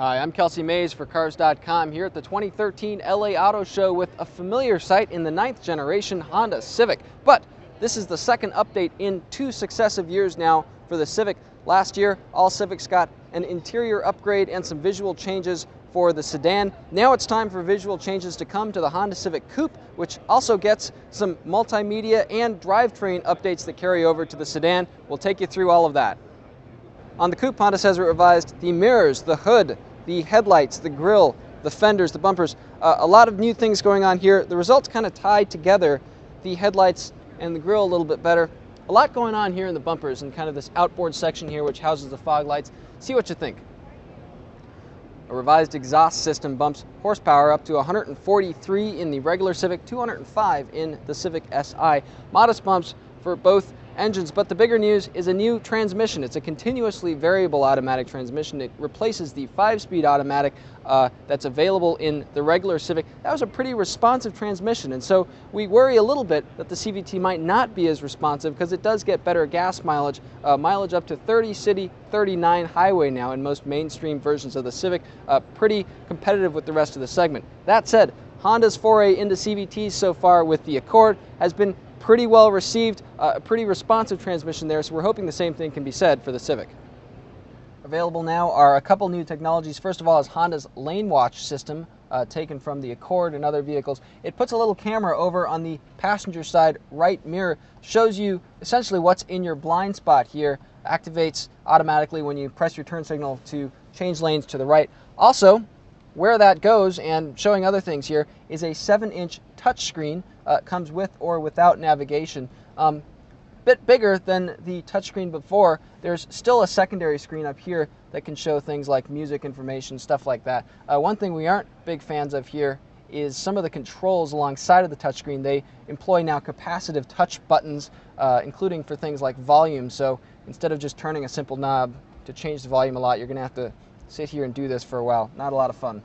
Hi, I'm Kelsey Mays for Cars.com here at the 2013 LA Auto Show with a familiar sight in the 9th generation Honda Civic. But this is the second update in 2 successive years now for the Civic. Last year, all Civics got an interior upgrade and some visual changes for the sedan. Now it's time for visual changes to come to the Honda Civic Coupe, which also gets some multimedia and drivetrain updates that carry over to the sedan. We'll take you through all of that. On the Coupe, Honda says it revised the mirrors, the hood, the headlights, the grille, the fenders, the bumpers. A lot of new things going on here. The results kind of tied together, the headlights and the grille a little bit better. A lot going on here in the bumpers and kind of this outboard section here which houses the fog lights. See what you think. A revised exhaust system bumps horsepower up to 143 in the regular Civic, 205 in the Civic Si. Modest bumps for both engines, but the bigger news is a new transmission. It's a continuously variable automatic transmission. It replaces the 5-speed automatic that's available in the regular Civic. That was a pretty responsive transmission, and so we worry a little bit that the CVT might not be as responsive because it does get better gas mileage, mileage up to 30 city, 39 highway now in most mainstream versions of the Civic. Pretty competitive with the rest of the segment. That said, Honda's foray into CVTs so far with the Accord has been pretty well received, a pretty responsive transmission there, so we're hoping the same thing can be said for the Civic. Available now are a couple new technologies. First of all is Honda's Lane Watch system, taken from the Accord and other vehicles. It puts a little camera over on the passenger side right mirror, shows you essentially what's in your blind spot here, activates automatically when you press your turn signal to change lanes to the right. Also, where that goes, and showing other things here, is a 7-inch touchscreen. Comes with or without navigation. Bit bigger than the touchscreen before. There's still a secondary screen up here that can show things like music information, stuff like that. One thing we aren't big fans of here is some of the controls alongside of the touchscreen. They employ now capacitive touch buttons, including for things like volume. So instead of just turning a simple knob to change the volume a lot, you're going to have to sit here and do this for a while. Not a lot of fun.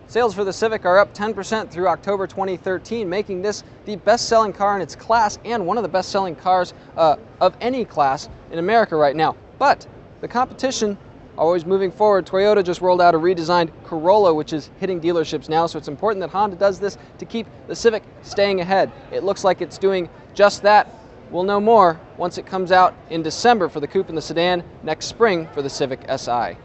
Sales for the Civic are up 10% through October 2013, making this the best-selling car in its class and one of the best-selling cars of any class in America right now. But the competition always moving forward. Toyota just rolled out a redesigned Corolla, which is hitting dealerships now, so it's important that Honda does this to keep the Civic staying ahead. It looks like it's doing just that. We'll know more once it comes out in December for the Coupe and the sedan, next spring for the Civic Si.